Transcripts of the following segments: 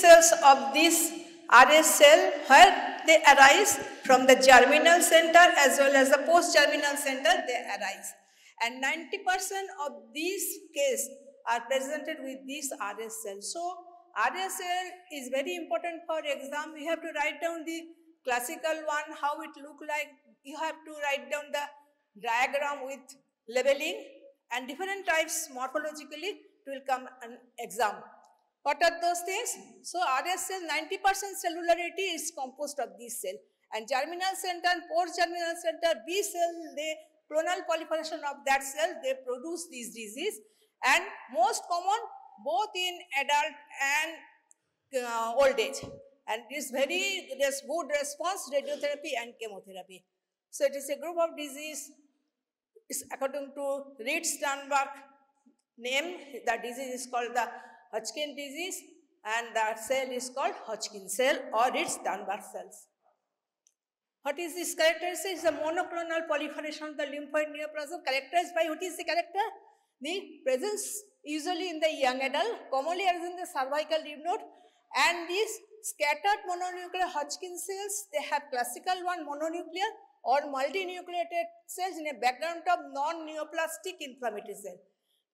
cells of this RS cell, where they arise from the germinal center as well as the post-germinal center, they arise. And 90% of these cases are presented with this RS cell. So, RS cell is very important for exam. You have to write down the classical one, how it look like. You have to write down the diagram with labeling and different types morphologically. It will come an exam. What are those things? So, RS cell 90% cellularity is composed of this cell, and germinal center and post-germinal center B cell, they clonal proliferation of that cell, they produce this disease, and most common both in adult and old age, and this good response radiotherapy and chemotherapy. So, it is a group of disease. It's according to Reed-Sternberg name, the disease is called the Hodgkin disease, and the cell is called Hodgkin cell or Reed-Sternberg cells. What is this characteristic? It's a monoclonal proliferation of the lymphoid neoplasm, characterized by what is the character? The presence usually in the young adult, commonly as in the cervical lymph node, and these scattered mononuclear Hodgkin cells, they have classical one mononuclear or multinucleated cells in a background of non-neoplastic inflammatory cell.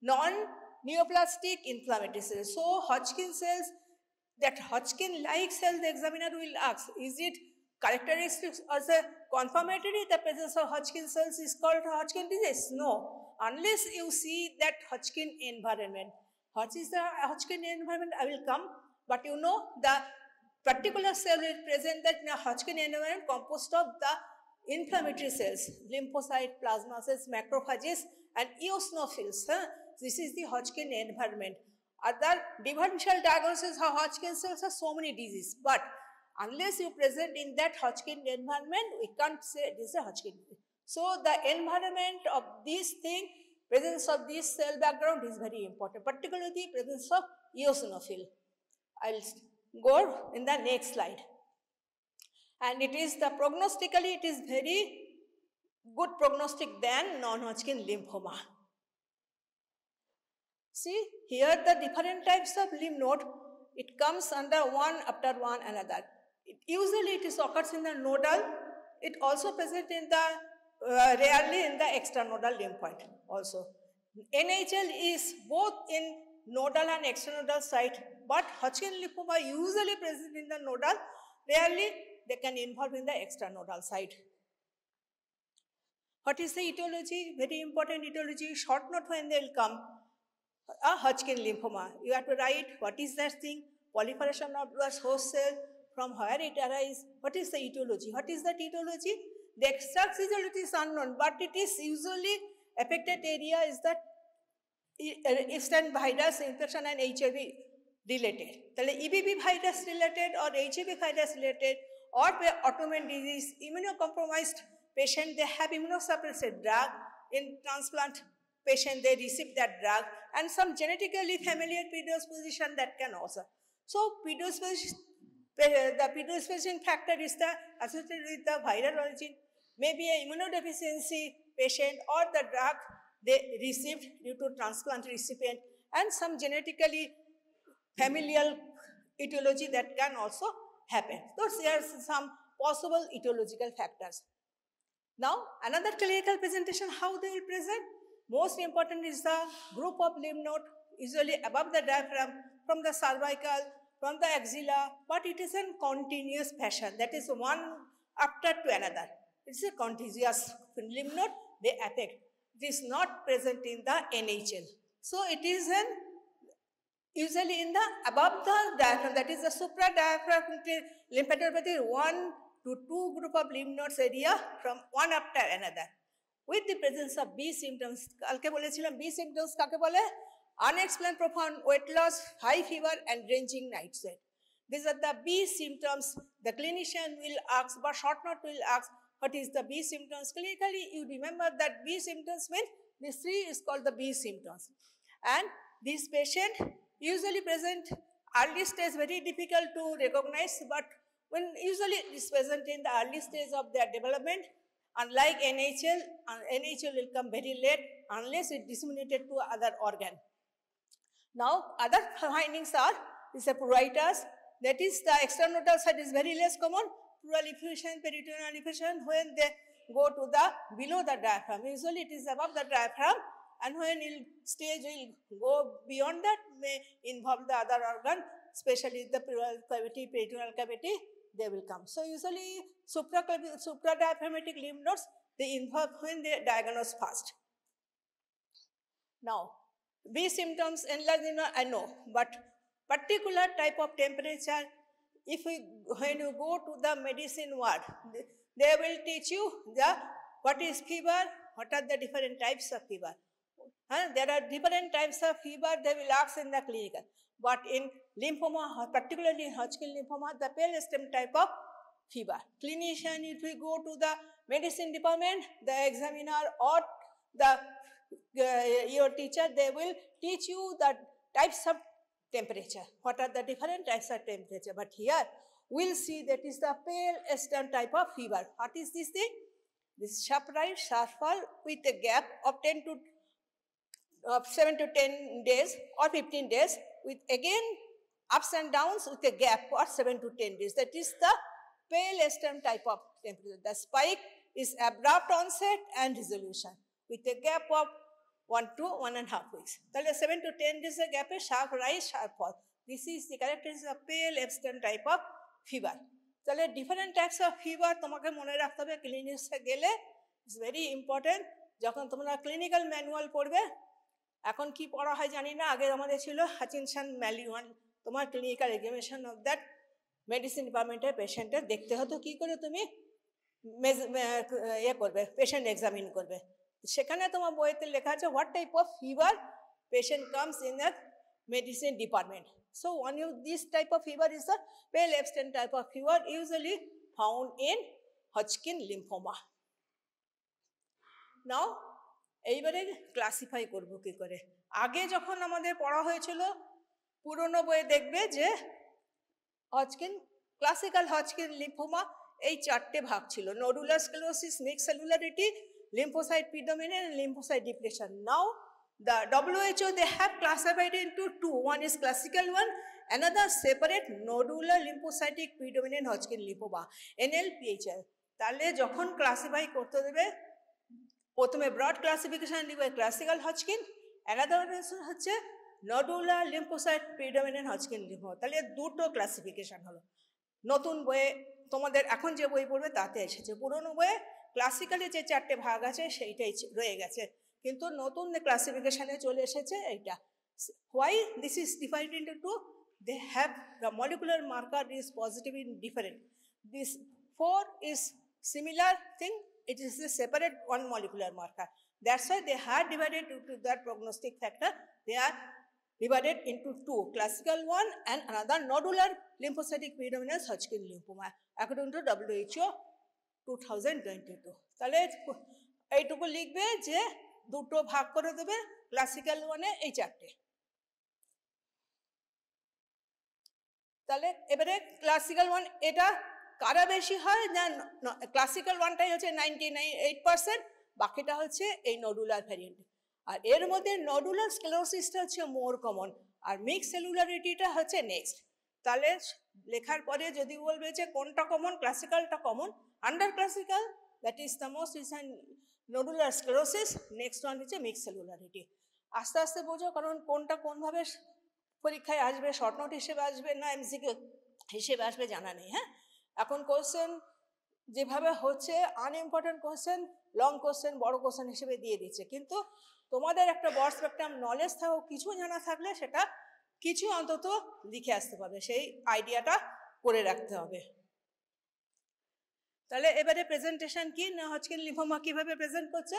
Non-neoplastic inflammatory cells. So, Hodgkin cells, that Hodgkin-like cell, the examiner will ask, is it characteristics or the confirmatory the presence of Hodgkin cells is called Hodgkin disease? No, unless you see that Hodgkin environment. What is the Hodgkin environment? I will come, but you know the particular cell will present that in a Hodgkin environment composed of the inflammatory cells, lymphocyte, plasma cells, macrophages and eosinophils. This is the Hodgkin environment. Other differential diagnosis of Hodgkin cells are so many diseases, but unless you present in that Hodgkin environment, we can't say this is a Hodgkin disease. So, the environment of this thing, presence of this cell background is very important, particularly the presence of eosinophil. I will go in the next slide. And it is the prognostically, it is very good prognostic than non-Hodgkin lymphoma. See, here the different types of lymph node, it comes under one after one another. Usually it occurs in the nodal, it also present in the, rarely in the extranodal lymphoid also. NHL is both in nodal and extranodal site, but Hodgkin lymphoma usually present in the nodal, rarely they can involve in the extranodal site. What is the etiology? Very important etiology, short note when they will come. A Hodgkin lymphoma. You have to write what is that thing, proliferation of the host cell, from where it arises, what is the etiology? What is that etiology? The exact etiology is unknown, but it is usually affected area is that Eastern virus infection and HIV related. EBV virus related or HIV virus related or autoimmune disease, immunocompromised patient, they have immunosuppressive drug. In transplant patient, they receive that drug, and some genetically familiar predisposition that can also. So, predisposition, the predisposition factor is the associated with the viral origin, maybe a immunodeficiency patient or the drug they received due to transplant recipient, and some genetically familial etiology that can also happen. So, there are some possible etiological factors. Now, another clinical presentation, how they will present? Most important is the group of lymph node, usually above the diaphragm, from the cervical, from the axilla, but it is in continuous fashion. That is one after to another. It is a contiguous lymph node, they affect. It is not present in the NHL. So, it is in usually in the above the diaphragm, that is the supradiaphragmatic lymphadenopathy, 1 to 2 group of lymph nodes area from one after another. With the presence of B symptoms, kalke bolechhilam B symptoms kake bole? Unexplained profound weight loss, high fever and ranging night sweat. These are the B symptoms. The clinician will ask, but short note will ask, what is the B symptoms? Clinically, you remember that B symptoms means these three is called the B symptoms. And this patient usually present early stage, very difficult to recognize, but when usually it is present in the early stage of their development. Unlike NHL, NHL will come very late unless it disseminated to other organ. Now, other findings are, this is pruritus, that is the extranodal side is very less common, pleural effusion, peritoneal effusion, when they go to the below the diaphragm. Usually it is above the diaphragm, and when stage will go beyond that, may involve the other organ, especially the pleural cavity, peritoneal cavity, they will come. So usually supradiaphragmatic lymph nodes, they involve when they diagnose first. Now, these symptoms enlargement I know, but particular type of temperature, when you go to the medicine ward, they will teach you what is fever, what are the different types of fever. There are different types of fever they will ask in the clinical. But in lymphoma, particularly in Hodgkin lymphoma, the pale stem type of fever. Clinician, if we go to the medicine department, the examiner or your teacher, they will teach you the types of temperature. What are the different types of temperature? But here, we'll see that is the pale stem type of fever. What is this thing? This sharp rise, sharp fall with a gap of 7 to 10 days or 15 days, with again ups and downs with a gap for 7 to 10 days. That is the pale stem type of temperature. The spike is abrupt onset and resolution with a gap of 1 to 1.5 weeks. That is 7 to 10 days a gap, a sharp rise, sharp fall. This is the characteristic of pale stem type of fever. তাহলে different types of fever তোমাকে মনে রাখতে হবে ক্লিনিক্সে গেলে, it's very important. যখন তোমরা clinical manual পড়বে, এখন কি পড়া হয় জানি না, আগে আমাদের ছিল হাচিনসন ম্যানুয়াল, তোমার clinical examination of that medicine ডিপার্টমেন্টের পেশেন্টের দেখতে হতো কি করে তুমি করবে, পেশেন্ট এক্সামিন করবে। সেখানে তোমার বইতে লেখা আছে what type of fever patient comes in the medicine department. So one of this type of fever is the pale stem type of fever, usually found in Hodgkin lymphoma. Now, এইবারে classify করব কি করে। আগে যখন আমাদের পড়া হয়েছিল পুরনো বইয়ে দেখবে যে হজকিন, ক্লাসিক্যাল হজকিন লিম্ফোমা এই চারটে ভাগ ছিল: nodular sclerosis, mixed সেলুলারিটি, lymphocyte predominant and lymphocyte depletion. Now the WHO, they have classified into two. One is classical one, another separate nodular lymphocytic predominant Hodgkin lymphoma, NLPHL. তাহলে যখন classify করতে দেবে, প্রথমে broad classification দিবে classical Hodgkin, another হচ্ছে nodular lymphocyte predominant Hodgkin lymphoma. তাহলে দুটো classification হলো। নতুন বইয়ে তোমাদের এখন যে বই পড়বে তাতে এসেছে, পুরনো বইয়ে ক্লাসিক্যালি যে চারটে ভাগ আছে সেইটাই রয়ে গেছে, কিন্তু নতুন ক্লাসিফিকেশনে চলে এসেছে এইটা। Why this is divided into two? They have the molecular marker is positive in different. This 4 is similar thing, it is a separate one molecular marker. That's why they are divided into that prognostic factor. They are divided into two, classical one and another nodular lymphocytic predominant Hodgkin lymphoma, according to WHO 2022. তাহলে এইটুকু লিখবে যে দুটো ভাগ করে দেবে, classical ওয়ানে এই চারটে। তাহলে এবারে ক্লাসিক্যাল ওয়ান এটা কারা বেশি হয় না, ক্লাসিক্যাল ওয়ানটাই হচ্ছে 98%, বাকিটা হচ্ছে এই নডুলার ভ্যারিয়েন্ট। আর এর মধ্যে নডুলার স্ক্লেরোসিসটা হচ্ছে মোর কমন, আর মিক্স সেলুলারিটিটা হচ্ছে নেক্সট। তাহলে লেখার পরে যদি বলবে যে কোনটা কমন, ক্লাসিক্যালটা common, under classical that is the most recent nodular sclerosis, next one হচ্ছে মিক্স সেলুলারিটি। আস্তে আস্তে বোঝো, কারণ কোনটা কোনভাবে পরীক্ষায় আসবে, শর্ট নোট হিসেবে আসবে না এমসিকিউ হিসেবে আসবে জানা নেই। হ্যাঁ, এখন কোশ্চেন যেভাবে হচ্ছে আনইম্পর্টেন্ট কোশ্চেন, লং কোশ্চেন, বড় কোশ্চেন হিসেবে দিয়ে দিচ্ছে, কিন্তু তোমাদের একটা ব্রড স্পেকট্রাম নলেজ থাকো, কিছু জানা থাকলে সেটা কিছু অন্তত লিখে আসতে পারবে, সেই আইডিয়াটা করে রাখতে হবে। তাহলে এবারে প্রেজেন্টেশন কি না, হজকিন লিম্ফোমা কিভাবে প্রেজেন্ট করছে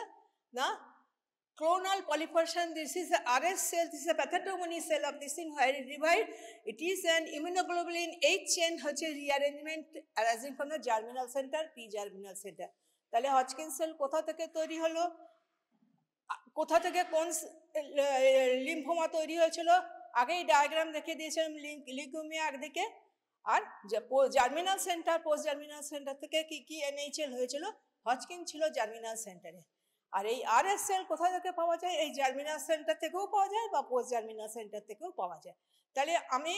না, clonal proliferation, this is a RS cell, this is a pathognomony cell of this thing where it divide. It is an immunoglobulin H chain হচ্ছে rearrangement arising from the germinal center, P-germinal center. তাহলে Hodgkin sell কোথা থেকে তৈরি হলো, কোথা থেকে কোন lymphoma তৈরি হয়েছিল, আগেই ডায়াগ্রাম দেখিয়ে দিয়েছিলাম লিউকেমিয়া একদিকে, আর germinal centre, post germinal centre থেকে কি কি এনএইচএল হয়েছিল, হজকিন ছিল জার্মিনাল সেন্টারে। আর এই আরএস সেল কোথা থেকে পাওয়া যায়, এই জার্মিনাল সেন্টার থেকেও পাওয়া যায় বা পোস্ট জার্মিনাল সেন্টার থেকেও পাওয়া যায়। তাহলে আমি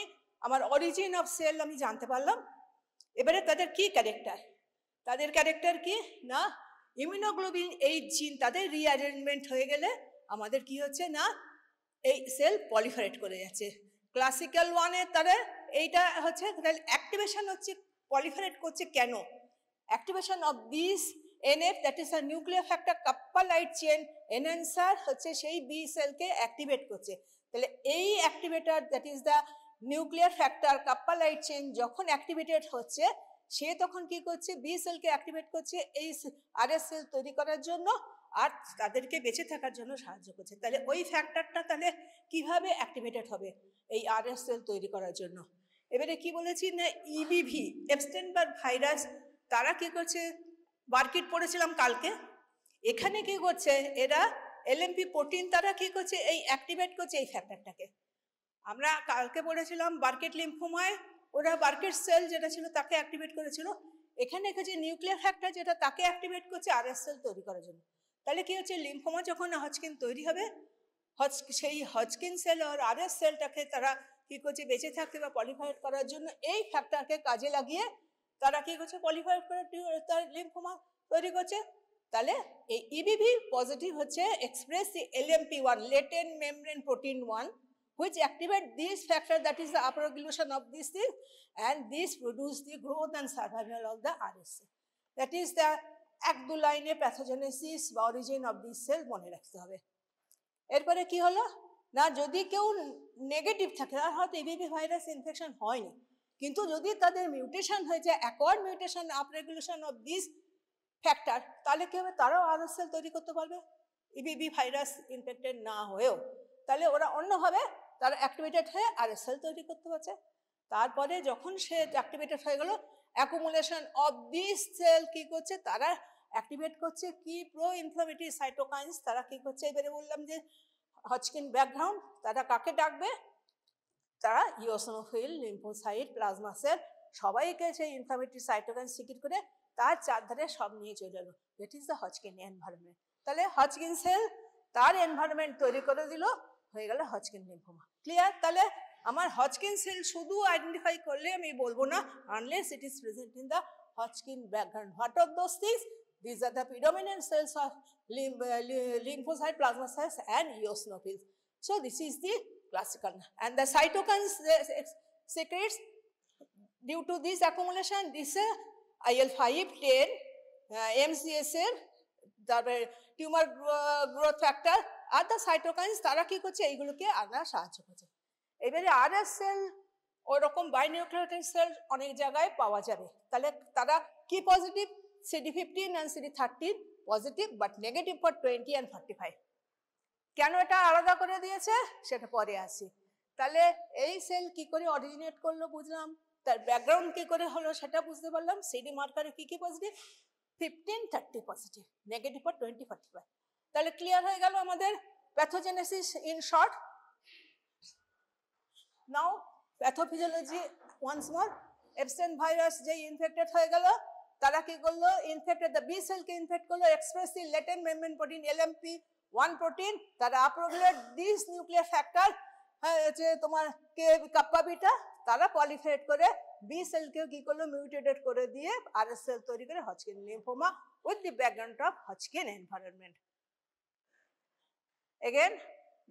আমার অরিজিন অফ সেল আমি জানতে পারলাম। এবারে তাদের কি ক্যারেক্টার, তাদের ক্যারেক্টার কি না ইমিউনোগ্লোবিন 8 জিন তাদের রিঅ্যারেঞ্জমেন্ট হয়ে গেলে আমাদের কি হচ্ছে না এই সেল পলিফারেট করে যাচ্ছে। ক্লাসিক্যাল ওয়ানে তারা এইটা হচ্ছে অ্যাক্টিভেশন হচ্ছে, পলিফারেট করছে কেন? Activation of this NF that is a nuclear factor kappa light chain enhancer হচ্ছে সেই বি সেলকে অ্যাক্টিভেট করছে। তাহলে এই activator that is the nuclear factor kappa light chain যখন অ্যাক্টিভেটেড হচ্ছে সে তখন কি করছে বি সেলকে অ্যাক্টিভেট করছে এই আরএস সেল তৈরি করার জন্য আর তাদেরকে বেঁচে থাকার জন্য সাহায্য করছে। তাহলে ওই ফ্যাক্টরটা তাহলে কিভাবে অ্যাক্টিভেটেড হবে এই আরএস সেল তৈরি করার জন্য? এবারে কি বলেছি না ইবিভি এপস্টেইন-বার্গ ভাইরাস তারা কি করছে, বার্কিট পড়েছিলাম কালকে, এখানে কি করছে এরা এলএমপি প্রোটিন তারা কি করছে এই অ্যাক্টিভেট করছে এই ফ্যাক্টরটাকে। আমরা কালকে পড়েছিলাম বার্কেট লিম্ফোমায় ওরা বার্কেট সেল যেটা ছিল তাকে অ্যাক্টিভেট করেছিল, এখানে যে নিউক্লিয়ার ফ্যাক্টর যেটা তাকে অ্যাক্টিভেট করছে আরএস সেল তৈরি করার জন্য। তাহলে কি হচ্ছে লিম্ফোমা যখন হজকিন তৈরি হবে সেই হজকিন সেল আর আরএস সেলটাকে তারা কি করছে বেঁচে থাকতে বা পলিফারেট করার জন্য এই ফ্যাক্টরকে কাজে লাগিয়ে তারা কি করছে পলিফারেট করে তার লিম্ফোমা তৈরি করছে। তাহলে এই ইবিভি পজিটিভ হচ্ছে express the LMP1 latent membrane protein 1 which activate this factor that is the upregulation of this thing and this produce the growth and survival of the RSC. That is the এক দু লাইনে pathogenesis বা origin of this sell মনে রাখতে হবে। এরপরে কি হলো না যদি কেউ নেগেটিভ থাকে আর হয়তো ইবিভি ভাইরাস ইনফেকশন হয়নি কিন্তু যদি তাদের মিউটেশন হয়েছে acquired mutation upregulation of this factor তাহলে কি হবে তারাও আরএস সেল তৈরি করতে পারবে ইবিভি ভাইরাস ইনফেক্টেড না হয়েও। তাহলে ওরা অন্যভাবে তারা অ্যাক্টিভেটেড হয়ে আরএস সেল তৈরি করতে পারছে। তারপরে যখন সে অ্যাক্টিভেটেড হয়ে গেল অ্যাকুমুলেশন অফ দিস সেল কি করছে তারা অ্যাক্টিভেট করছে কি প্রো ইনফ্লামেটরি সাইটোকাইন্স তারা কি করছে এবারে বললাম যে হজকিন ব্যাকগ্রাউন্ড তারা কাকে ডাকবে তারা ইওসিনোফিল লিম্ফোসাইট প্লাজমা সেল সবাইকে সেই ইনফ্লামেটরি সাইটোকাইন্স সিক্রেট করে তার চারধারে সব নিয়ে চলে এলো। That is the Hodgkin environment. তাহলে হজকিন সেল তার এনভায়রনমেন্ট তৈরি করে দিল হয়ে গেল হজকিন লিম্ফোমা। ক্লিয়ার? তাহলে আমার হজকিন সেল শুধু আইডেন্টিফাই করলে আমি বলবো না unless it is present in the Hodgkin background. What are those things? These are the predominant cells of lymphocyte, plasma cells and eosinophils. So this is the classical. And the cytokines secretes due to this accumulation, this IL-5, 10, MCSF, the tumor growth factor আর the cytokines তারা কি করছে এইগুলোকে আনা সাহায্য করছে। এবারে RS sell ওরকম বাইনিউক্লিয়েটেড সেল অনেক জায়গায় পাওয়া যাবে। তাহলে তারা কি positive CD15 and CD13 positive but negative for 20 and 45। কেন এটা আলাদা করে দিয়েছে সেটা পরে আসি। তাহলে এই সেল কি করে অরিজিনেট করলো বুঝলাম, তার ব্যাকগ্রাউন্ড কি করে হলো সেটা বুঝতে পারলাম। সিডি মার্কারে কি কি পজিটিভ 15, 30 পজিটিভ, নেগেটিভ ফর 20, 45। তাহলে ক্লিয়ার হয়ে গেল আমাদের pathogenesis in short. Now pathophysiology once more. Epstein virus যে ইনফেক্টেড হয়ে গেল তারা কি করলো ইনফেক্টেড দ্য বি সেলকে ইনফেক্ট করলো express the latent membrane protein LMP1 protein তারা আপরেগুলেট দিস নিউক্লিয়ার ফ্যাক্টর হচ্ছে তোমার কে কাপ্পা বিটা তারা পলিফারেট করে বি সেলকে কি করলো মিউটেটেড করে দিয়ে আরএস সেল তৈরি করে Hodgkin lymphoma with the background of Hodgkin environment. Again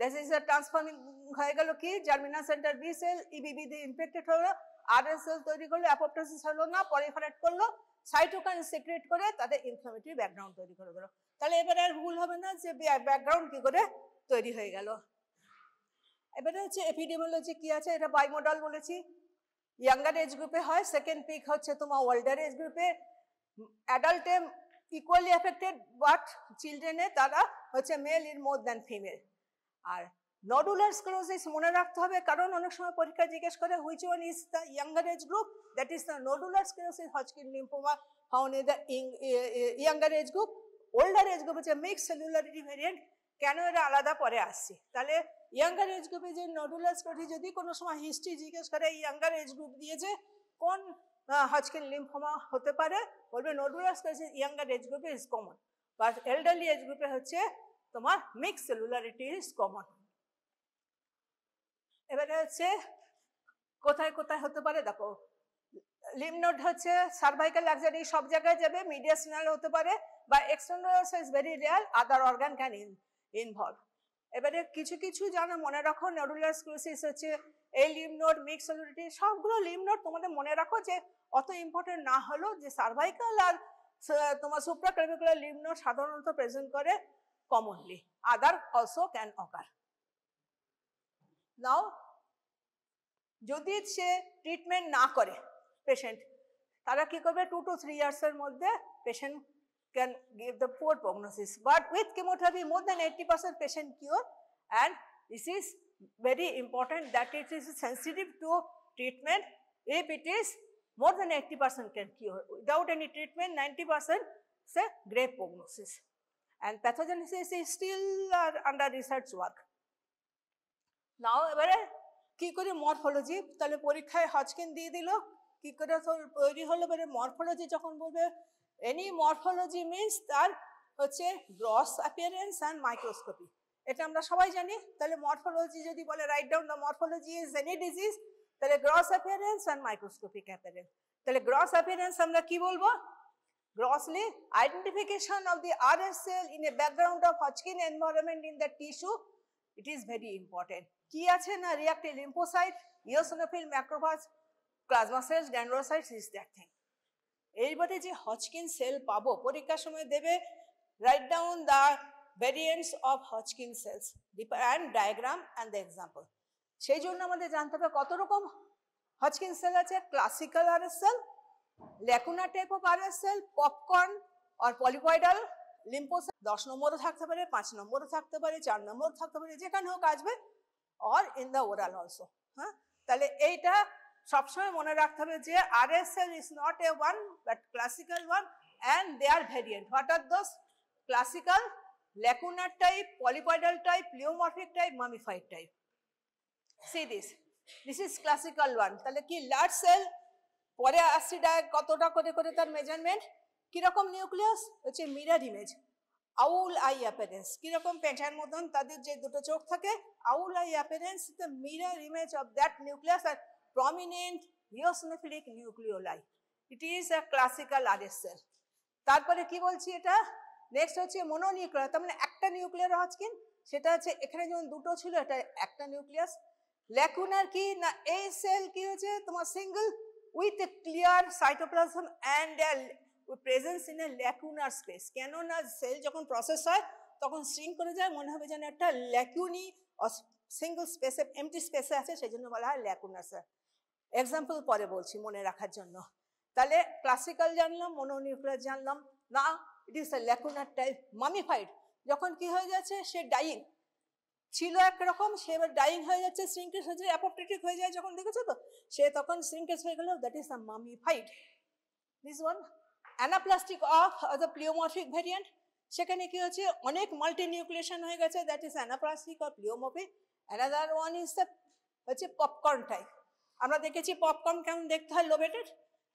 this is a transforming হয়ে গেল কি জার্মিনাল সেন্টার বি সেল ইবিবি দিয়ে ইনফেক্টেড হলো আরএস সেল তৈরি করলো অ্যাপোপ্টোসিস হলো না পলিফারেট করলো সাইটোকাইন সিক্রেট করে তাদের ইনফ্লামেটরি ব্যাকগ্রাউন্ড তৈরি করে গেল। তাহলে এবারে আর ভুল হবে না যে ব্যাকগ্রাউন্ড কি করে তৈরি হয়ে গেল। এবারে হচ্ছে এপিডেমিওলজি কি আছে এটা বাইমোডাল বলেছি ইয়াঙ্গার এজ গ্রুপে হয়, সেকেন্ড পিক হচ্ছে তোমার ওল্ডার এজ গ্রুপে, অ্যাডাল্টে ইকুয়ালি এফেক্টেড বাট চিলড্রেনে তারা হচ্ছে male in more than female. আর নডুলার স্ক্লেরোসিস মনে রাখতে হবে কারণ অনেক সময় পরীক্ষা জিজ্ঞেস করে which one is the younger age group, that is the nodular sclerosis Hodgkin lymphoma found in the younger age group. Older age group হচ্ছে মিক্সড সেলুলারিটি ভেরিয়েন্ট। কেন এরা আলাদা পরে আসছি। তাহলে ইয়াঙ্গার এজ গ্রুপে যে নডুলার স্ক্লেরোসিস যদি কোনো সময় হিস্ট্রি জিজ্ঞেস করে ইয়াঙ্গার এজ গ্রুপ দিয়েছে কোন হজকিন লিম্ফোমা হতে পারে বলবে নডুলার স্ক্লেরোসিস ইয়াঙ্গার এজ গ্রুপে is common but elderly age গ্রুপে হচ্ছে তোমার মিক্সড সেলুলারিটি ইজ কমন। এবারে হচ্ছে কোথায় কোথায় হতে পারে দেখো, লিম্ফ নোড হচ্ছে সার্ভাইকাল লাক্সারি সব জায়গায় যাবে, মিডিয়াসিনাল হতে পারে বা external is very rare, other organ can involve. এবারে কিছু কিছু জানো মনে রাখো, নডুলার স্ক্লেরোসিস হচ্ছে এই লিম্ফ নোড, মিক্সড সলিডিটি, সবগুলো লিম্ফ নোড তোমাদের মনে রাখো যে অত ইম্পর্টেন্ট না হলেও যে সার্ভাইকাল আর তোমার সুপ্রাক্লাভিকুলার লিম্ফ নোড সাধারণত প্রেজেন্ট করে কমনলি, আদার অলসো ক্যান অকার। নাও যদি সে ট্রিটমেন্ট না করে পেশেন্ট, তারা কি করবে 2 to 3 years এর মধ্যে patient can give the poor prognosis, but with chemotherapy more than 80% patient cure, and this is very important that it is sensitive to treatment. If it is more than 80% can cure, without any treatment 90% say grave prognosis, and pathogenesis is still under research work. Now এবারে কি করে morphology, তাহলে পরীক্ষায় Hodgkin দিয়ে দিল, কি করে তৈরি হলো, এবারে মরফোলজি যখন বলবে এনি মরফোলজি মিনস তার হচ্ছে গ্রস অ্যাপিয়ারেন্স অ্যান্ড মাইক্রোস্কোপি, এটা আমরা সবাই জানি। তাহলে মরফোলজি যদি বলে right down the morphology is any disease, তাহলে gross appearance and microscopic appearance. তাহলে গ্রস অ্যাপিয়ারেন্স আমরা কি বলবো, grossly identification of the RS cell in a background of Hodgkin environment in the tissue, it is very important. কি আছে না reactive lymphocyte, eosinophil, macrophage, plasma cells, granulocytes is that thing. এইবারে যে Hodgkin cell পাবো পরীক্ষার সময় দেবে, right down the variants of Hodgkin cells and diagram and the example. সেই জন্য আমাদের জানতে হবে কত রকম হজকিন সেল আছে, classical RS cell, lacunar type of RS cell, popcorn আর পলিপয়েডাল লিম্ফোসাইট, 10 নম্বরও থাকতে পারে, 5 নম্বরও থাকতে পারে, 4 নম্বরও থাকতে পারে, যেখানে হোক আসবে, or in the oral also. হ্যাঁ, তাহলে এইটা সবসময় মনে রাখতে হবে যে RS cell is not a one but classical one and they are variant. What are those? Classical, lacunar type, polypoidal type, pleomorphic type, mummified type. See this is classical one. তাহলে কি লার্জ সেল, পরে আসছি কতটা করে করে তার measurement, কিরকম nucleus হচ্ছে mirror image, owl eye appearance, কিরকম পেঁচার মতন তাদের যে দুটো চোখ থাকে, owl eye appearance, the mirror image of that nucleus আর prominent eosinophilic nucleoli. It is a classical RS cell. তারপরে কি বলছি, এটা নেক্সট হচ্ছে মনোনিউক্লিয়ার, তার মানে একটা নিউক্লিয়ার হজকিন, সেটা হচ্ছে এখানে যেমন দুটো ছিল এটা একটা নিউক্লিয়াস। ল্যাকুনার কি না এই সেল কি হচ্ছে তোমার single with a clear cytoplasm and presence in a lacunar space. কেন না সেল যখন প্রসেস হয় তখন শ্রিঙ্ক করে যায়, মনে হবে যেন একটা ল্যাকুনি সিঙ্গেল স্পেসে এমটি স্পেসে আছে, সেই জন্য বলা হয় ল্যাকুনার সেল। এক্সাম্পল পরে বলছি মনে রাখার জন্য। তাহলে ক্লাসিক্যাল জানলাম, মনোনিউক্লিয়ার জানলাম, না it is a lacunar type. Mummified যখন কি হয়ে যাচ্ছে, সে ডাইং ছিল একরকম, সে এবার ডাইং হয়ে যাচ্ছে, শ্রিঙ্কেজ হয়ে যায়, অ্যাপোপ্টোটিক হয়ে যায়, যখন দেখেছো তো সে তখন শ্রিঙ্কেজ হয়ে গেল, that is the mummified. This one anaplastic of the pleomorphic variant, সেখানে কি হচ্ছে অনেক মাল্টিনিউক্লিয়েশন হয়ে গেছে, that is anaplastic of pleomorphic. Another one is the হচ্ছে পপকর্ন টাইপ। আমরা দেখেছি পপকর্ন কেমন দেখতে হয়, লোবেটেড,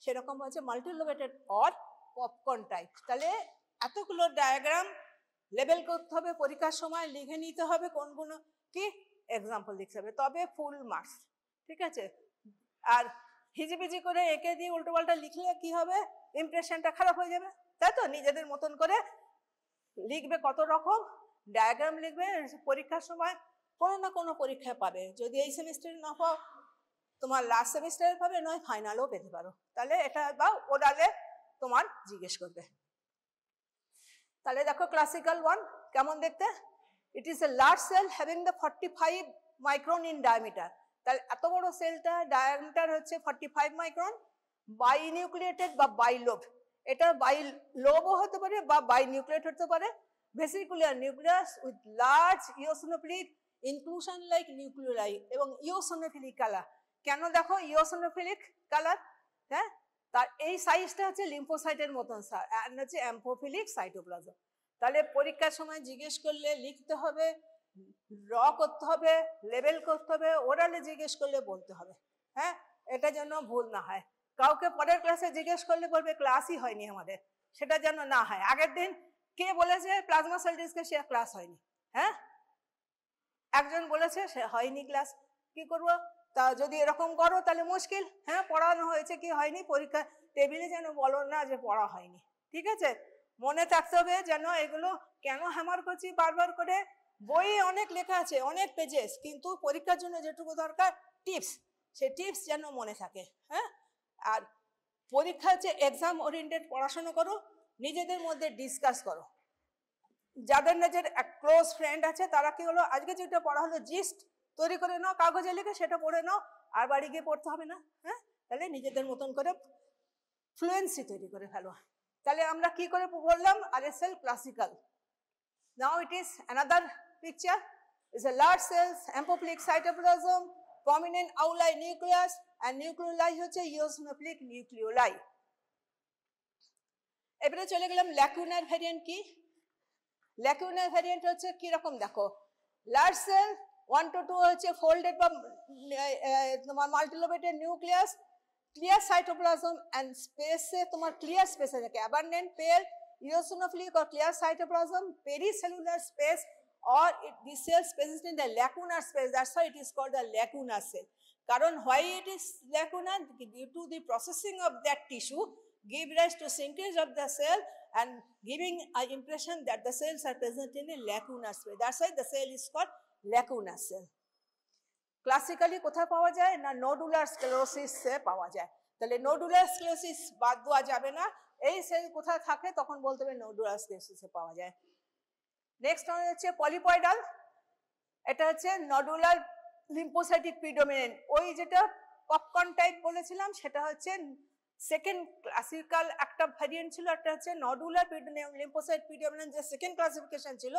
সেরকম হচ্ছে multi lobated or popcorn type. তাহলে এতগুলো ডায়াগ্রাম লেবেল করতে হবে, পরীক্ষার সময় লিখে নিতে হবে কোনগুলো কি, এক্সাম্পল লিখতে হবে, তবে ফুল মার্কস। ঠিক আছে, আর হিজিবিজি করে এঁকে দিয়ে উল্টো পাল্টা লিখলে কি হবে, ইমপ্রেশনটা খারাপ হয়ে যাবে। তাই তো নিজেদের মতন করে লিখবে, কত রকম ডায়াগ্রাম লিখবে, পরীক্ষার সময় কোনো না কোনো পরীক্ষায় পাবে, যদি এই সেমিস্টারে না পাও তোমার লাস্ট সেমিস্টারে পাবে, নয় ফাইনালও পেতে পারো। তাহলে এটা বা ওরালে তোমার জিজ্ঞেস করবে। তাহলে দেখো ক্লাসিক্যাল ওয়ান কেমন দেখতে, ইট is a large cell having the 45 micron in diameter. তাহলে এত বড় সেলটা ডায়ামিটার হচ্ছে 45 মাইক্রন, বাইনিউক্লিয়েটেড বা বাইলোব, এটা বাইলোবও হতে পারে বা বাইনিউক্লিয়েট হতে পারে। Vesicular nucleus with large eosinophilic inclusion like nucleoli এবং ইওসিনোফিলিক কালার। কেন দেখো ইওসিনোফিলিক কালার, হ্যাঁ, তার এই সাইজটা হচ্ছে লিম্ফোসাইটের মতন হচ্ছে অ্যাম্ফোফিলিক সাইটোপ্লাজম। তাহলে পরীক্ষার সময় জিজ্ঞেস করলে লিখতে হবে, ড্র করতে হবে, লেবেল করতে হবে, ওরালে জিজ্ঞেস করলে বলতে হবে। হ্যাঁ, এটা যেন ভুল না হয়, কাউকে পরের ক্লাসে জিজ্ঞেস করলে বলবে ক্লাসই হয়নি আমাদের, সেটা যেন না হয়। আগের দিন কে বলেছে প্লাজমা সেল ডিস্কে সে ক্লাস হয়নি, হ্যাঁ একজন বলেছে সে হয়নি ক্লাস, কি করবো, তা যদি এরকম করো তাহলে মুশকিল, হ্যাঁ পড়ানো হয়েছে কি হয়নি পরীক্ষা টেবিলে যেন বলো না যে পড়া হয়নি, ঠিক আছে? মনে থাকতে হবে যেন এগুলো কেন হ্যামার করছি বারবার করে, বইয়ে অনেক লেখা আছে অনেক পেজেস, কিন্তু পরীক্ষার জন্য যেটুকু দরকার টিপস, সেই টিপস যেন মনে থাকে। হ্যাঁ, আর পরীক্ষা হচ্ছে এক্সাম ওরিয়েন্টেড পড়াশোনা করো, নিজেদের মধ্যে ডিসকাস করো, যাদের নিজের ক্লোজ ফ্রেন্ড আছে তারা কি হলো আজকে যেটা পড়া হলো জিস্ট তৈরি করে নাও, কাগজে লিখে সেটা পড়ে নাও, আর বাড়ি গিয়ে পড়তে হবে না। হ্যাঁ, তাহলে নিজেদের মতন করে ফ্লুয়েন্সি তৈরি করে ফেলো। তাহলে আমরা কি করে বললাম RSL classical. Now it is another picture, is a large cells, amphiphilic cytoplasm, prominent auli nucleus, and nucleoli হচ্ছে eosinophilic nucleoli। এবারে চলে গেলাম ল্যাকুনার ভ্যারিয়েন্ট কি। ল্যাকুনার ভ্যারিয়েন্ট হচ্ছে কি রকম দেখো, লার্জ সেল 1 to 2 হচ্ছে ফোল্ডেড বা তোমার মাল্টিলোবেটেড নিউক্লিয়াস, ক্লিয়ার সাইটোপ্লাজম এন্ড স্পেসে তোমার ক্লিয়ার স্পেসে থাকে অ্যাবান্ডেন্ট পেল eosinophilic or clear cytoplasm, pericellular space, or the cell spaces in the lacunar space, that's why it is called the lacunar cell. Karon why it is lacunar? Due to the processing of that tissue give rise to shrinkage of the cell and giving an impression that the cells are present in a lacunar space, that's why the cell is called lacunar cell. Classically কোথায় পাওয়া যায় না, nodular স্ক্লেরোসিসে পাওয়া যায়। তাহলে nodular sclerosis বাদ দেওয়া যাবে না, এই সেল কোথায় থাকে তখন বলতে হবে নোডুলার স্ক্লেরোসিসে পাওয়া যায়। নেক্সট হচ্ছে পলিপয়েডাল, এটা হচ্ছে নডুলার লিম্ফোসাইটিক প্রিডোমিনেন্ট, ওই যেটা পপকর্ন টাইপ বলেছিলাম সেটা হচ্ছে সেকেন্ড ক্লাসিক্যাল একটা ভ্যারিয়েন্ট ছিল, একটা হচ্ছে নডুলার লিম্ফোসাইট প্রিডোমিনেন্ট যে সেকেন্ড ক্লাসিফিকেশন ছিল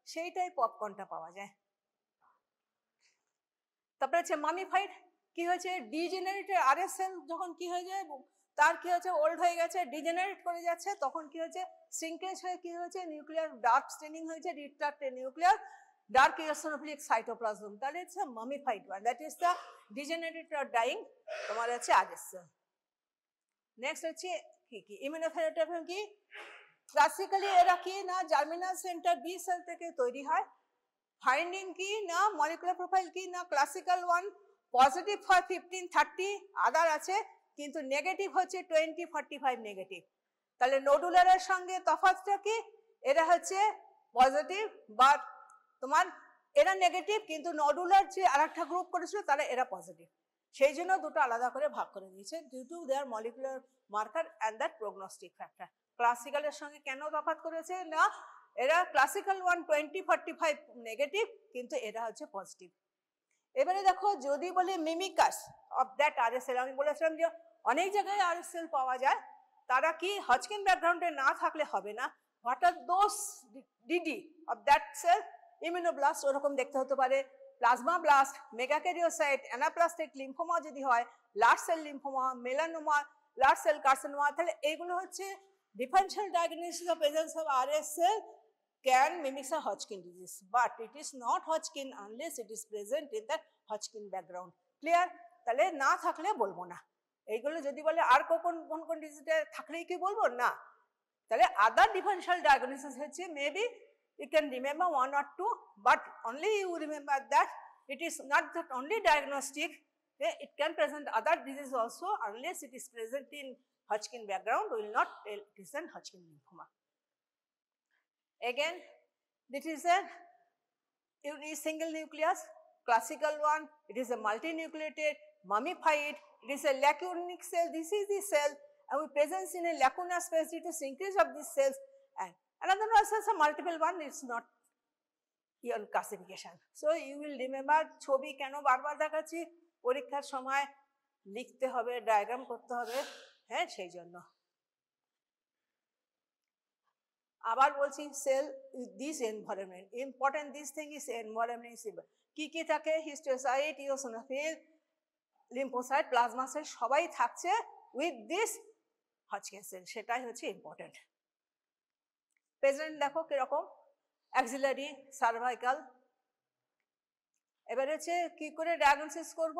সেইটাই পপকর্নটা পাওয়া যায়। তারপরে হচ্ছে মামিফাইড, কি হয়েছে ডিজেনারেটেড RSL যখন কি হয়ে যায় তার কি হচ্ছে ওল্ড হয়ে গেছে ডিজেনারেট করে যাচ্ছে, তখন কি হচ্ছে শ্রিঙ্কেজ হয়ে কি হয়েছে নিউক্লিয়ার ডার্ক স্টেনিং হয়েছে, retracted nuclear dark eosinophilic cytoplasm, তাহলে হচ্ছে mummified one, that is the degenerated or dying তোমার হচ্ছে RSL। নেক্সট হচ্ছে কি কি ইমিউনোথেরাপি কি, ক্লাসিক্যালি এরা কি না জার্মিনাল সেন্টার বি সেল থেকে তৈরি হয়, ফাইন্ডিং কি না মলিকুলার প্রোফাইল কি না ক্লাসিক্যাল ওয়ান পজিটিভ ফর 15-30, আদার আছে কিন্তু নেগেটিভ হচ্ছে 20-45 নেগেটিভ। তাহলে নোডুলারের সঙ্গে তফাৎটা কি, এরা হচ্ছে পজিটিভ বা তোমার এরা নেগেটিভ, কিন্তু নোডুলার যে আরেকটা গ্রুপ করেছিল তারা এরা পজিটিভ, সেই জন্য দুটো আলাদা করে ভাগ করে দিয়েছে due to their molecular marker and that prognostic factor. ক্লাসিক্যালের সঙ্গে কেন তফাৎ করেছে না এরা ক্লাসিক্যাল 120-45 নেগেটিভ কিন্তু এরা হচ্ছে পজিটিভ। এবারে দেখো যদি বলে মিমিকাস অফ দ্যাট RSL, আমি বলেছিলাম যে অনেক জায়গায় RSL পাওয়া যায়, তারা কি হজকিন ব্যাকগ্রাউন্ডে না থাকলে হবে না, what are those DD of that cell, immunoblast ওরকম দেখতে হতে পারে, plasma blast, megakaryocyte, anaplastic lymphoma যদি হয়, large cell lymphoma, melanoma, large cell carcinoma, তাহলে এইগুলো হচ্ছে differential diagnosis of presence of RSL can mimic a Hodgkin disease, but it is not Hodgkin unless it is present in the Hodgkin background. Clear? তাহলে না থাকলে বলবো না, এইগুলো যদি বলে আর কোন ডিজিজে থাকলেই কি বলবো না, তাহলে আদার ডিফারেন্সিয়াল ডায়াগনোসিস হচ্ছে maybe you can remember one or two, but only you remember that it is not that only diagnostic, it can present other disease also unless it is present in Hodgkin background will not tell it is an Hodgkin lymphoma. Again, this is a single nucleus, classical one, it is a multinucleated, mummified, it is a lacunic cell, this is the cell and we presence in a lacunar space due to shrinkage of these cells, and another one is a multiple one, it's not your classification. So you will remember ছবি কেন বারবার দেখাচ্ছি, পরীক্ষার সময় লিখতে হবে, diagram করতে হবে, হ্যাঁ সেই জন্য। আবার বলছি cell this environment important, this thing is environment, কি কি থাকে histiocyte, eosinophil, lymphocyte, plasma cell সবাই থাকছে উইথ দিস হজকিন সেল, সেটাই হচ্ছে ইম্পর্টেন্ট। প্রেজেন্ট দেখো কিরকম অ্যাক্সিলারি সার্ভাইকাল। এবার হচ্ছে কি করে ডায়াগনোসিস করব,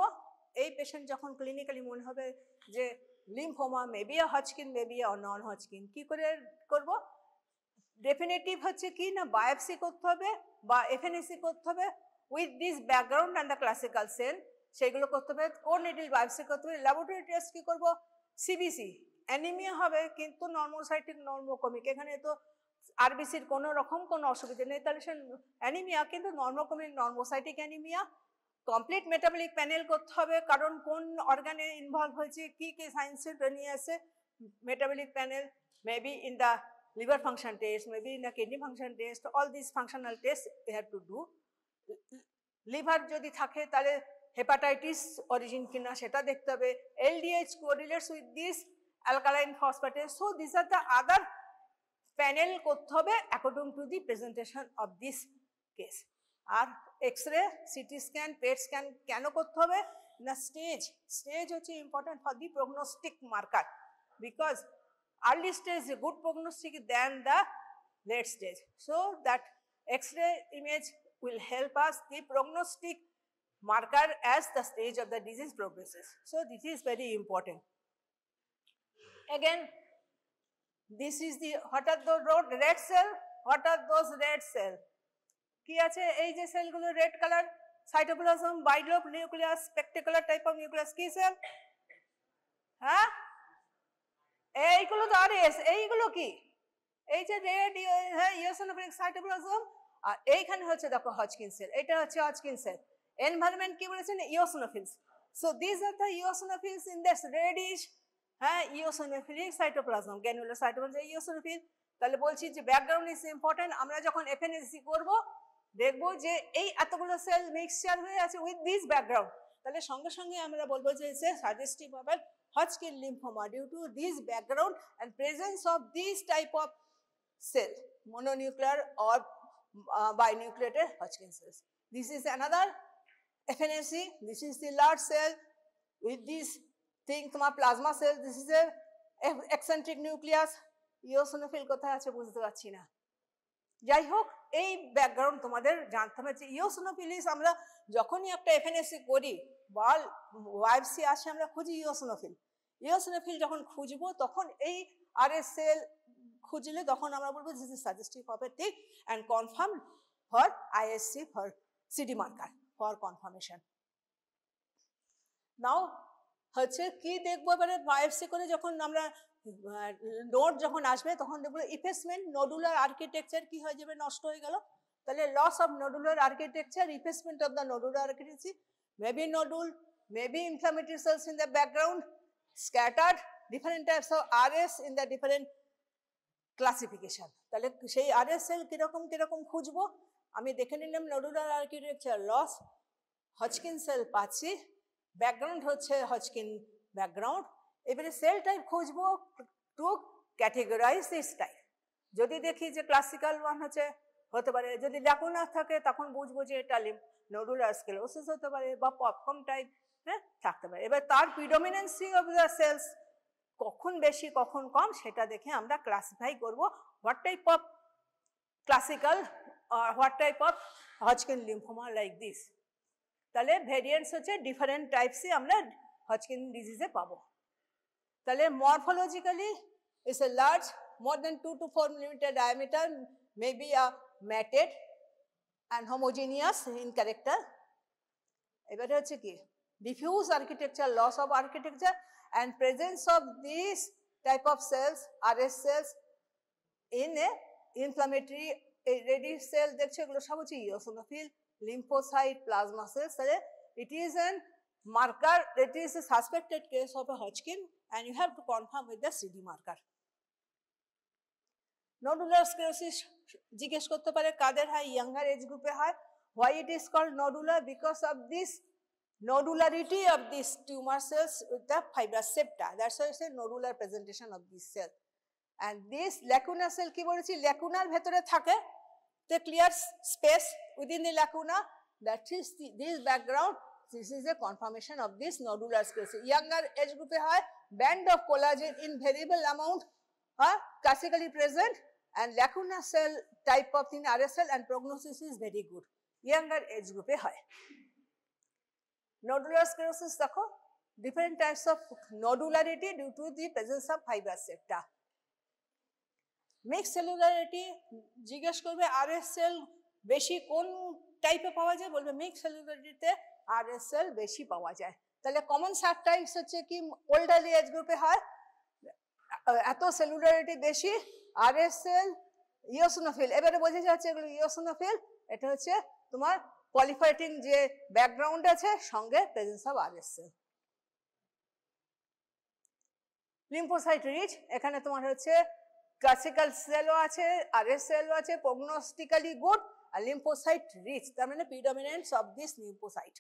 এই পেশেন্ট যখন ক্লিনিক্যালি মনে হবে যে লিম্ফোমা মেবি হজকিন মেবি নন হজকিন, কি করে করব, ডেফিনেটিভ হচ্ছে কি না বায়োপসি করতে হবে বা FNAC করতে হবে with this background and the classical cell, সেগুলো করতে হবে, কোর নিডল বায়োপসি করতে হবে, ল্যাবরেটরি টেস্ট কি করব, সিবিসি, অ্যানিমিয়া হবে কিন্তু নর্মোসাইটিক নর্মোকমিক, এখানে তো আরবিসির কোনো রকম কোনো অসুবিধা নেই, তাহলে সে অ্যানিমিয়া কিন্তু normochromic normocytic anaemia. Complete metabolic panel করতে হবে, কারণ কোন অর্গানে ইনভলভ হয়েছে, কি কি সায়েন্সের নিয়ে আসে metabolic panel, maybe in the liver function test, maybe in the kidney function test, all these functional tests we have to do. Liver যদি থাকে তাহলে হেপাটাইটিস অরিজিন কিনা সেটা দেখতে হবে, LDH correlates with this alkaline phosphatase, so these are the other panel করতে হবে according to the presentation of this case. আর x-ray, CT scan, PET scan কেন করতে হবে না, স্টেজ হচ্ছে important for the prognostic marker, because early stage is a good prognostic than the late stage, so that X-ray image will help us the prognostic marker as the stage of the disease progresses. So this is very important. Again, this is the, what are the red cell, what are those red cell, কি আছে এই যে সেলগুলো red colour, cytoplasm, bilobe nucleus, spectacular type of nucleus, কি cell, হ্যাঁ এইগুলো তো RS, এইগুলো কি এই যে রেড, হ্যাঁ ইওসিনোফিলিক সাইটোপ্লাজম, আর এইখানে হচ্ছে দেখো হজকিন সেল, এটা হচ্ছে হজকিন সেল, এনভায়রনমেন্ট কি বলেছেন eosinophils, so this are the eosinophils in this reddish, হ্যাঁ eosinophilic cytoplasm, granular cytoplasm eosinophil. তাহলে বলছি যে ব্যাকগ্রাউন্ড ইজ ইম্পর্টেন্ট, আমরা যখন এফএনএসি করব দেখবো যে এই এতগুলো সেল মিক্সচার হয়ে আছে উইথ দিস ব্যাকগ্রাউন্ড, তাহলে সঙ্গে সঙ্গে আমরা বলবো যে সাজেস্টিভ হবে Hodgkin lymphoma due to this background and presence of this type of cell, mononuclear or binucleated Hodgkin cells. This is another FNAC, this is the large cell with this thing, তোমার plasma cell, this is a eccentric nucleus, eosinophil কোথায় আছে বুঝতে পারছি না, যাই হোক এই background তোমাদের জানতে হবে যে ইওসিনোফিলিস আমরা যখনই একটা এফএনএসি করি বা ওয়াইপসি আসে আমরা খুঁজি ইওসিনোফিল যখন খুঁজবো তখন এই আরএস সেল খুঁজলে তখন আমরা বলবো this is suggestive of a tick and confirm for ISC for CD marker for confirmation. Now হচ্ছে কি দেখবো এবারে বায়োপসি করে যখন আমরা নোড যখন আসবে তখন দেখবো ইফেসমেন্ট, নোডুলার আর্কিটেকচার কি হয়ে যাবে, নষ্ট হয়ে গেল, তাহলে loss of nodular architecture, effacement of the nodular architecture, maybe nodule, maybe inflammatory cells in the background, scattered, different types of RS in the different classification. তাহলে সেই RS সেল কিরকম কিরকম খুঁজবো, আমি দেখে নিলাম nodular architecture loss, Hodgkin cell পাচ্ছি, background হচ্ছে হজকিন ব্যাকগ্রাউন্ড, এবারে সেল টাইপ খুঁজবো টু ক্যাটেগরাইজ দিস টাইপ, যদি দেখি যে ক্লাসিক্যাল ওয়ান হচ্ছে হতে পারে, যদি ল্যাকুনা থাকে তখন বুঝবো যে এটা নোডুলার স্ক্লেরোসিস হতে পারে বা পপকর্ন টাইপ, হ্যাঁ থাকতে পারে। এবার তার প্রিডমিনেন্সি অফ দ্য সেলস কখন বেশি কখন কম সেটা দেখে আমরা ক্লাসিফাই করব হোয়াট টাইপ অফ ক্লাসিক্যাল আর what type of Hodgkin lymphoma like this. তাহলে ভেরিয়েন্টস হচ্ছে ডিফারেন্ট টাইপসই আমরা হজকিন ডিজিজে পাবো। তাহলে morphologically it's a large, more than 2 to 4 millimeter diameter, maybe a matted and homogeneous in character. এবারে হচ্ছে কি diffuse architecture, loss of architecture and presence of these type of cells, RS cells in a inflammatory ready cell, দেখছো এগুলো সব হচ্ছে eosinophil, lymphocyte, plasma cells, তাহলে it is an marker, it is a suspected case of a Hodgkin and you have to confirm with the CD marker. Nodular sclerosis জিজ্ঞেস করতে পারে কাদের হয়, younger age গ্রুপে হয়। Why it is called nodular? Because of this nodularity of these tumor cells with the fibrous septa, that's why it's a nodular presentation of this cell. And this lacuna cell কি বলেছি, lacunar ভেতরে থাকে, the clear space within the lacuna, that is this background, this is a confirmation of this nodular sclerosis. Younger age group হয়, band of collagen in variable amount are classically present and lacuna cell type of thing RS cell and prognosis is very good. Younger age group হয়। Nodular sclerosis দেখো different types of nodularity due to the presence of fibrous septa. Mixed cellularity জিজ্ঞেস করবে RS cell বেশি কোন টাইপে পাওয়া যায়, বলবে মিক্সড সেলুলারিটিতে RS সেল বেশি পাওয়া যায়। তাহলে কমন সাবটাইপস হচ্ছে কি ওল্ডারলি এজ গ্রুপে হয়, এত সেলুলারিটি বেশি, RS সেল, ইওসিনোফিল। এবারে বোঝা যাচ্ছে এগুলো ইওসিনোফিল, এটা হচ্ছে তোমার পলিফাইটিং যে ব্যাকগ্রাউন্ড আছে সঙ্গে presence of RS cell. Lymphocyte rich, এখানে তোমার হচ্ছে ক্লাসিক্যাল সেলও আছে, RS সেলও আছে, প্রগনোস্টিক্যালি গুড, আর লিম্ফোসাইট রিচ, তার মানে predominance of this lymphocyte.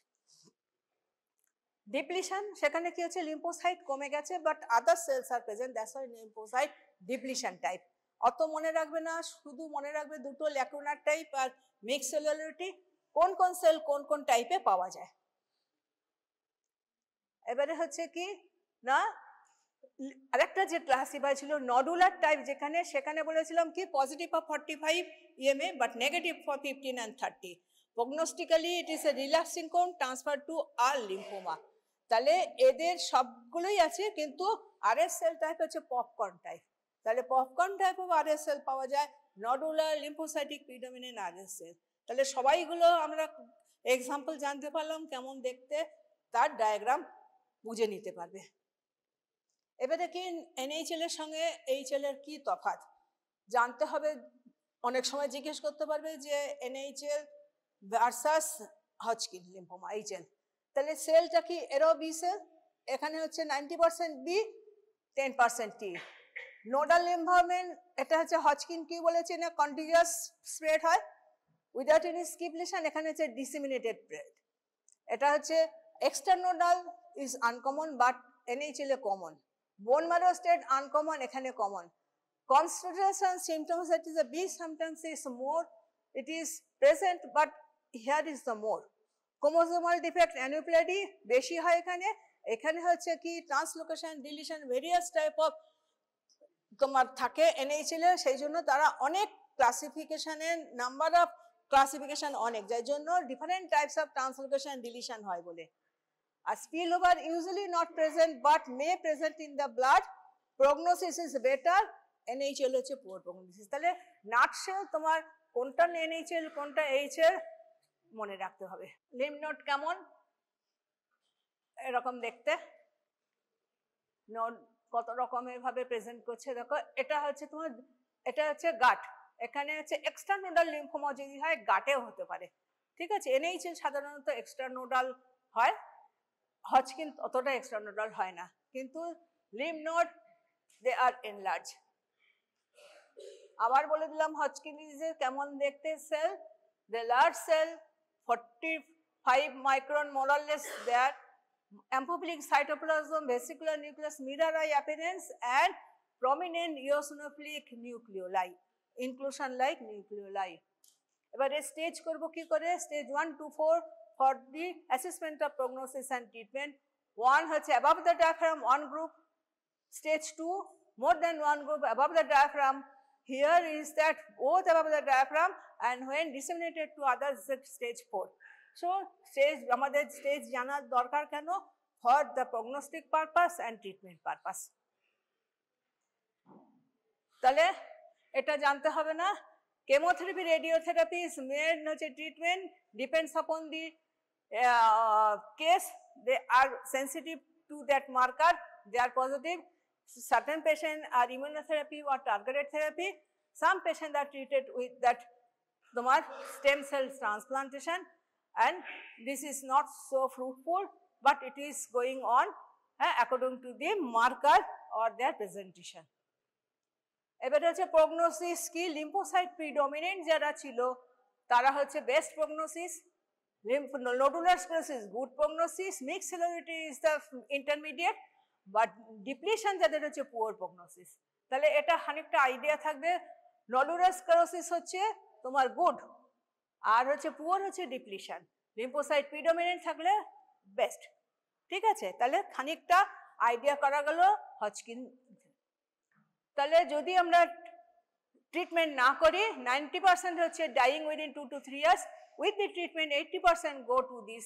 Depletion, সেখানে কি হচ্ছে লিম্ফোসাইট কমে গেছে but other cells are present, that's why lymphocyte depletion type. অত মনে রাখবে না, শুধু মনে রাখবে দুটো ল্যাকুনার টাইপ আর মিক্স সেলুলারিটি, কোন কোন সেল কোন কোন টাইপে পাওয়া যায়। এবারে হচ্ছে কি না আরেকটা যে ক্লাসিফাই ছিল নডুলার টাইপ, যেখানে সেখানে বলেছিলাম কি positive for 45 EMA but negative for 15 and 30। Prognostically it is a relaxing কোন ট্রান্সফার টু আর লিম্ফোমা। তাহলে এদের সবগুলোই আছে, কিন্তু RS সেল টাইপ হচ্ছে পপকর্ন টাইপ। তাহলে popcorn type of RS cell পাওয়া যায়, nodular lymphocytic predominant RS cell. তাহলে সবাইগুলো আমরা এক্সাম্পল জানতে পারলাম কেমন দেখতে, তার ডায়াগ্রাম বুঝে নিতে পারবে। এবারে কি NHL এর সঙ্গে HL এর কি তফাৎ জানতে হবে। অনেক সময় জিজ্ঞেস করতে পারবে যে NHL versus Hodgkin lymphoma HL, তাহলে সেলটা কি এরও বি সেল, এখানে হচ্ছে 90% বি 10% টি। নোডাল লিম্ফোমেন, এটা হচ্ছে হজকিন কি বলেছে না কন্টিনিউয়াস স্প্রেড হয় উইদাউট এনি স্কিপ লিশন, এখানে হচ্ছে ডিসেমিনেটেড স্প্রেড। এটা হচ্ছে extranodal is uncommon but NHL এ common, bone marrow state uncommon, এখানে common. Constitution symptoms, that is a B sometimes is more, it is present but here is the more. Chromosomal defect aneuploidy বেশি হয় এখানে, এখানে হচ্ছে কি translocation deletion various type of তোমার থাকে NHL এ, সেই জন্য তারা অনেক ক্লাসিফিকেশনের নাম্বার অফ ক্লাসিফিকেশন অনেক, যার জন্য different types of translocation deletion হয় বলে। আর spillover usually not present but may present in the blood, prognosis is better, NHL হচ্ছে পুয়ার প্রগনোসিস। তাহলে নাটশেল তোমার কোনটা NHL কোনটা HL মনে রাখতে হবে। লিম্ফ নোড কেমন, এরকম দেখতে, নোড কত রকমের ভাবে প্রেজেন্ট করছে দেখো। এটা হচ্ছে তোমার, এটা হচ্ছে গাট, এখানে হচ্ছে এক্সট্রানোডাল লিম্ফোমা যদি হয় গাটেও হতে পারে, ঠিক আছে। NHL সাধারণত এক্সট্রানোডাল হয়, হজকিন অতটা এক্সট্রানোডাল হয় না, কিন্তু লিম্ফ নোড দে আর এনলার্জ। আবার বলে দিলাম হজকিন ডিজিজের কেমন দেখতে sell, the large cell 45 micron more or less there, amphiphilic cytoplasm, vesicular nucleus, mirror eye appearance and prominent eosinophilic nucleoli, inclusion like nucleoli. এবারে স্টেজ করব কি করে, stage 1 to 4 for the assessment of prognosis and treatment. 1 হচ্ছে above the diaphragm, 1 group. Stage 2 more than 1 group above the diaphragm. Here is that both above the diaphragm and when disseminated to others stage 4. So stage আমাদের stage জানার দরকার কেন, for the prognostic purpose and treatment purpose. তাহলে এটা জানতে হবে না, chemotherapy radiotherapy is main হচ্ছে treatment depends upon the case, they are sensitive to that marker, they are positive. Certain patients are immunotherapy or targeted therapy, some patients are treated with that stem cell transplantation, and this is not so fruitful but it is going on according to the marker or their presentation. এবারে হচ্ছে prognosis কি, lymphocyte predominant যারা ছিল তারা হচ্ছে best prognosis, nodular sclerosis good prognosis, mixed সেলুলারিটি is the intermediate, but depletion যাদের হচ্ছে poor prognosis. তাহলে এটা খানিকটা আইডিয়া থাকবে, নোডুলার স্ক্লেরোসিস হচ্ছে তোমার গুড আর হচ্ছে পুয়ার হচ্ছে ডিপ্লিশন, লিম্ফোসাইট প্রিডমিনেন্ট থাকলে বেস্ট, ঠিক আছে। তাহলে খানিকটা আইডিয়া করা গেল হজকিন। তাহলে যদি আমরা ট্রিটমেন্ট না করি 90% হচ্ছে dyeing within 2 to 3 years, with the treatment 80% go to this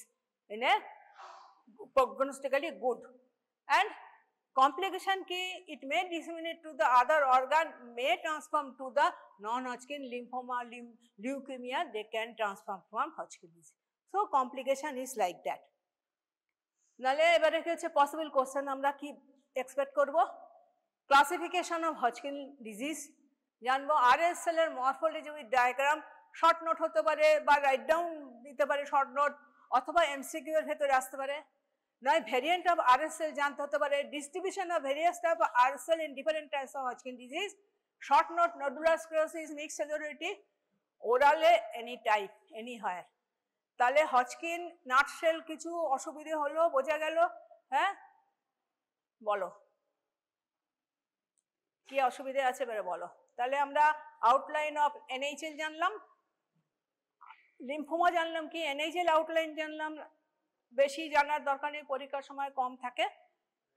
in a prognostically good, and complication ki it may disseminate to the other organ, may transform to the non-Hodgkin lymphoma, leukemia, they can transform from Hodgkin disease. So complication is like that. নালে এবারে কি হচ্ছে possible question আমরা কি expect করব, classification of Hodgkin disease জানবো, RSL এর morphology with diagram, short note হতে পারে বা রাইট ডাউন দিতে পারে শর্ট নোট, অথবা এমসিকিউ এর ভেতরে আসতে পারে, নয় ভেরিয়েন্ট অফ আরএসএল জানতে হতে পারে, distribution of various type of RSL in different types of Hodgkin disease, short note nodular sclerosis, mixed cellularity, ওরালে এনি টাইপ এনি হয়। তাহলে হজকিন নাটশেল কিছু অসুবিধে হলো বোঝা গেল। হ্যাঁ বলো কি অসুবিধে আছে এবারে বলো। তাহলে আমরা আউটলাইন অফ এনএইচএল জানলাম, লিম্ফোমা জানলাম কি, এনএইচএল আউটলাইন জানলাম, বেশি জানার দরকার নেই, পরীক্ষার সময় কম থাকে,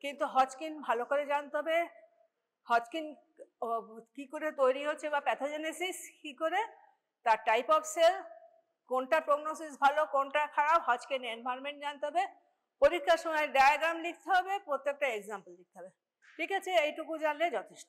কিন্তু হজকিন ভালো করে জানতে হবে। হজকিন কি করে তৈরি হচ্ছে বা প্যাথোজেনেসিস কি করে, তার টাইপ অফ সেল, কোনটা প্রগনোসিস ভালো কোনটা খারাপ, হজকিন এনভায়রনমেন্ট জানতে হবে, পরীক্ষার সময় ডায়াগ্রাম লিখতে হবে, প্রত্যেকটা এক্সাম্পল লিখতে হবে। ঠিক আছে, এইটুকু জানলে যথেষ্ট।